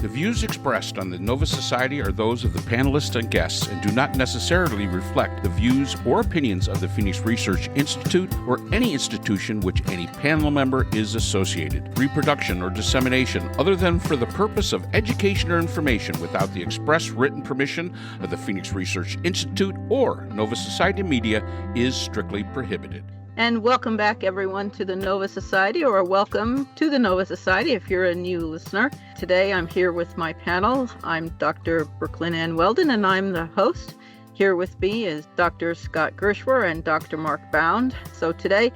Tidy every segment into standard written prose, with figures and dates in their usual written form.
The views expressed on the Nova Society are those of the panelists and guests and do not necessarily reflect the views or opinions of the Phoenix Research Institute or any institution which any panel member is associated. Reproduction or dissemination, other than for the purpose of education or information without the express written permission of the Phoenix Research Institute or Nova Society Media, is strictly prohibited. And welcome back, everyone, to the Nova Society, or welcome to the Nova Society if you're a new listener. Today, I'm here with my panel. I'm Dr. Brooklyn Ann Weldon, and I'm the host. Here with me is Dr. Scott Gershwer and Dr. Mark Bound. So today,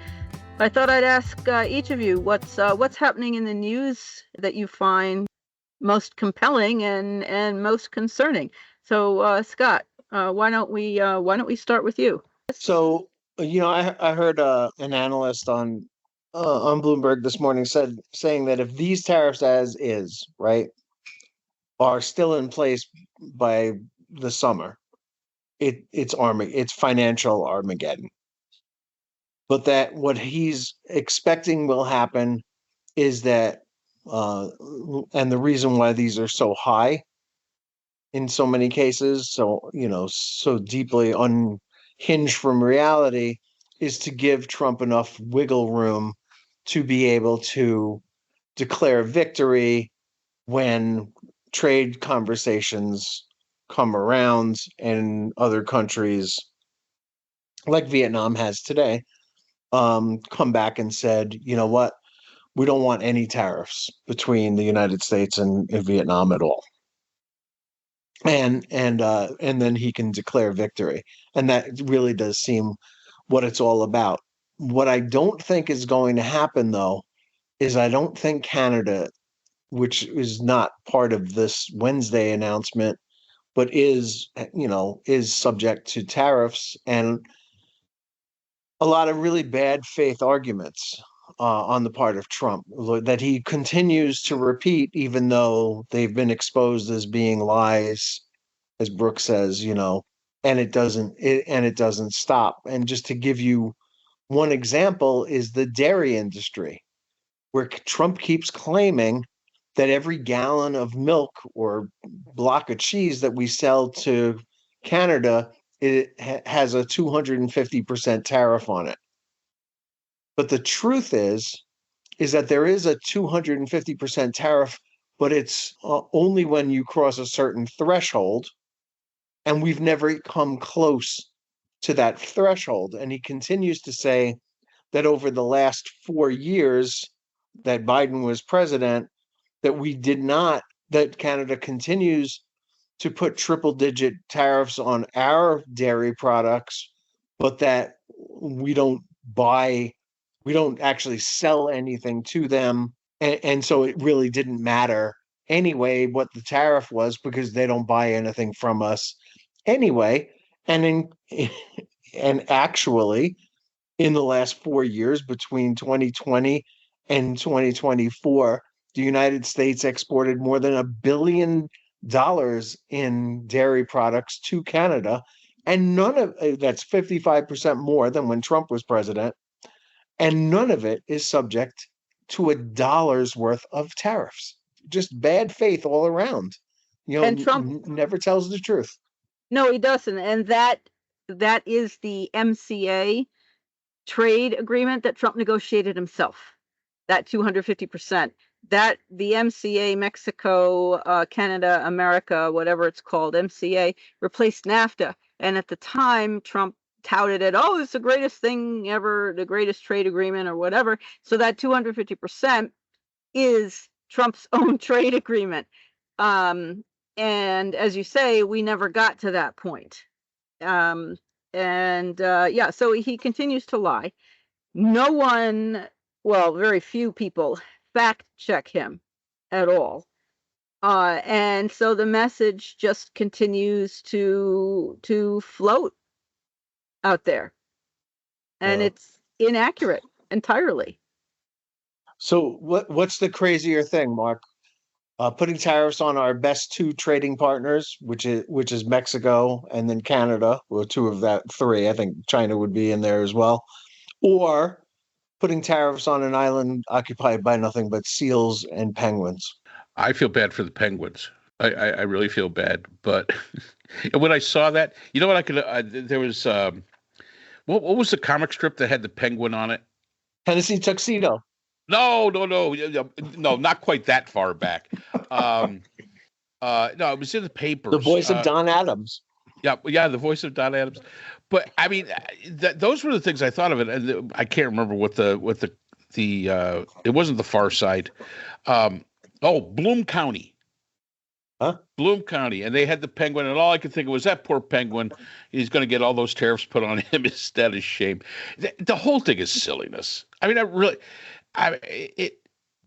I thought I'd ask each of you what's happening in the news that you find most compelling and most concerning. So, Scott, why don't we start with you? So, I heard an analyst on Bloomberg this morning saying that if these tariffs as is, right, are still in place by the summer, it's financial Armageddon. But that what he's expecting will happen is that, and the reason why these are so high in so many cases, so deeply unhinged from reality, is to give Trump enough wiggle room to be able to declare victory when trade conversations come around and other countries like Vietnam has today come back and said, you know what, we don't want any tariffs between the United States and Vietnam at all. And then he can declare victory. And that really does seem what it's all about. What I don't think is going to happen, though, is I don't think Canada, which is not part of this Wednesday announcement, but is subject to tariffs and a lot of really bad faith arguments on the part of Trump that he continues to repeat, even though they've been exposed as being lies, as Brooke says, and it doesn't stop. And just to give you one example is the dairy industry, where Trump keeps claiming that every gallon of milk or block of cheese that we sell to Canada, it has a 250% tariff on it. But the truth is that there is a 250% tariff, but it's only when you cross a certain threshold, and we've never come close to that threshold. And he continues to say that over the last 4 years that Biden was president, that Canada continues to put triple-digit tariffs on our dairy products, but that we don't actually sell anything to them. And so it really didn't matter anyway what the tariff was, because they don't buy anything from us anyway. And actually, in the last 4 years, between 2020 and 2024, the United States exported more than $1 billion in dairy products to Canada, and that's 55% more than when Trump was president, and none of it is subject to $1 worth of tariffs. Just bad faith all around. And Trump never tells the truth. No, he doesn't, and that is the MCA trade agreement that Trump negotiated himself. That 250%. That the MCA, Mexico, Canada, America, whatever it's called, MCA, replaced NAFTA. And at the time, Trump touted it, it's the greatest thing ever, the greatest trade agreement or whatever. So that 250% is Trump's own trade agreement. And as you say, we never got to that point. So he continues to lie. No one, very few people fact check him at all. And so the message just continues to float out there. And it's inaccurate entirely. So what's the crazier thing, Mark? Putting tariffs on our best two trading partners, which is Mexico and then Canada, or two of that three. I think China would be in there as well. Or putting tariffs on an island occupied by nothing but seals and penguins. I feel bad for the Penguins. I really feel bad. But and when I saw that, you know what I could? There was what was the comic strip that had the penguin on it? Tennessee Tuxedo. No, not quite that far back. No, it was in the papers. The voice of Don Adams. Yeah, the voice of Don Adams. But I mean, those were the things I thought of it, and I can't remember what the it wasn't the Far Side. Bloom County. Huh? Bloom County, and they had the penguin, and all I could think of was that poor penguin. He's going to get all those tariffs put on him instead of shame. The whole thing is silliness. I mean,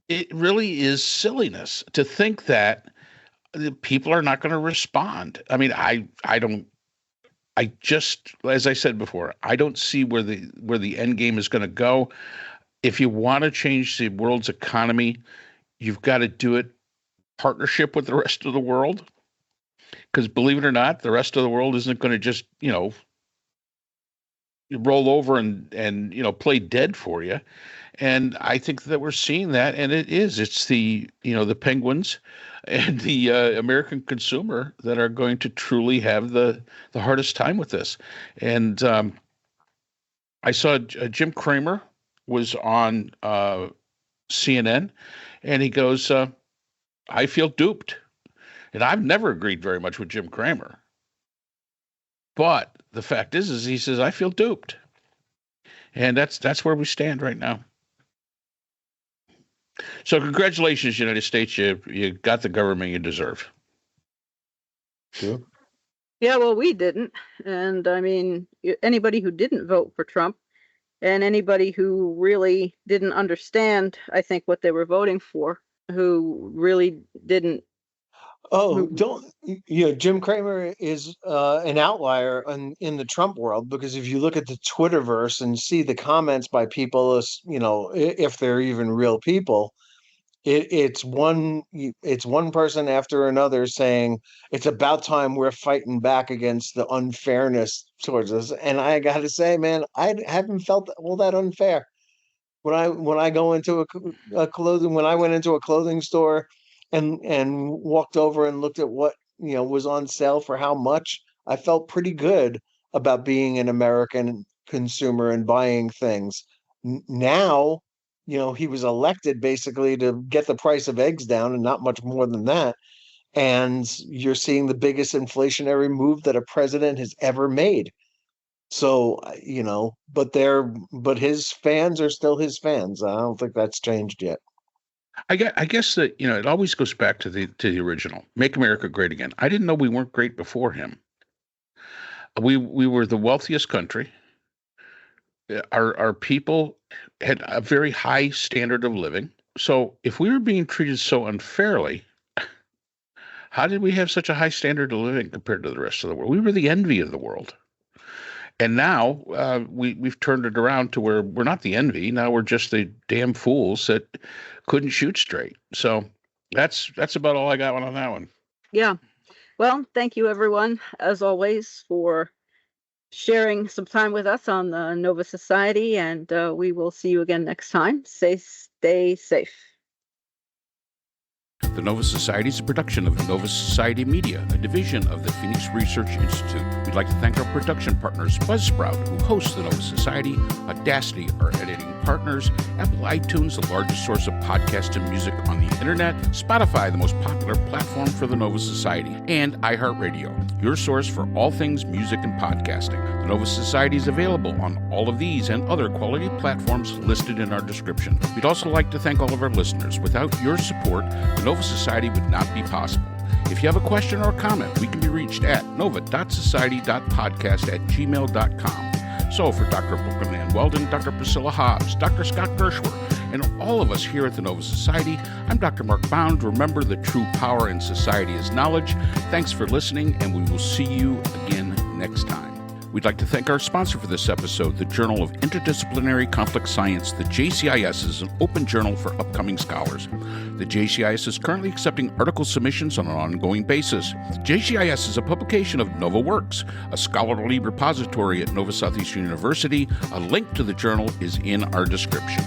it really is silliness to think that the people are not going to respond. I mean, I just, as I said before, I don't see where the end game is going to go. If you want to change the world's economy, you've got to do it partnership with the rest of the world, because believe it or not, the rest of the world isn't going to just roll over and play dead for you. And I think that we're seeing that, and it's the the Penguins and the American consumer that are going to truly have the hardest time with this. And I saw Jim Cramer was on CNN, and he goes, I feel duped. And I've never agreed very much with Jim Cramer. But the fact is he says, I feel duped. And that's where we stand right now. So congratulations, United States. You got the government you deserve. Sure. Yeah, well, we didn't. And I mean, anybody who didn't vote for Trump and anybody who really didn't understand, I think, what they were voting for, who really didn't. Jim Cramer is an outlier in the Trump world, because if you look at the Twitterverse and see the comments by people, if they're even real people, it's one person after another saying it's about time we're fighting back against the unfairness towards us. And I got to say, man, I haven't felt all that unfair. When I go into when I went into a clothing store and walked over and looked at what was on sale for how much, I felt pretty good about being an American consumer and buying things. Now, he was elected basically to get the price of eggs down and not much more than that. And you're seeing the biggest inflationary move that a president has ever made. So, but his fans are still his fans. I don't think that's changed yet. I guess that, it always goes back to the original, Make America Great Again. I didn't know we weren't great before him. We were the wealthiest country. Our people had a very high standard of living. So if we were being treated so unfairly, how did we have such a high standard of living compared to the rest of the world? We were the envy of the world. And now we've turned it around to where we're not the envy. Now we're just the damn fools that couldn't shoot straight. So that's about all I got on that one. Yeah. Well, thank you, everyone, as always, for sharing some time with us on the Nova Society. And we will see you again next time. Stay safe. The Nova Society is a production of Nova Society Media, a division of the Phoenix Research Institute. We'd like to thank our production partners, Buzzsprout, who hosts the Nova Society, Audacity, our editing partners, Apple iTunes, the largest source of podcasts and music on the internet, Spotify, the most popular platform for the Nova Society, and iHeartRadio, your source for all things music and podcasting. The Nova Society is available on all of these and other quality platforms listed in our description. We'd also like to thank all of our listeners. Without your support, the Nova Society would not be possible. If you have a question or a comment, we can be reached at nova.society.podcast@gmail.com. So for Dr. Brooklyn Ann Weldon, Dr. Priscilla Hobbs, Dr. Scott Gershwer, and all of us here at the Nova Society, I'm Dr. Mark Bound. Remember, the true power in society is knowledge. Thanks for listening, and we will see you again next time. We'd like to thank our sponsor for this episode, the Journal of Interdisciplinary Complex Science. The JCIS is an open journal for upcoming scholars. The JCIS is currently accepting article submissions on an ongoing basis. JCIS is a publication of Nova Works, a scholarly repository at Nova Southeastern University. A link to the journal is in our description.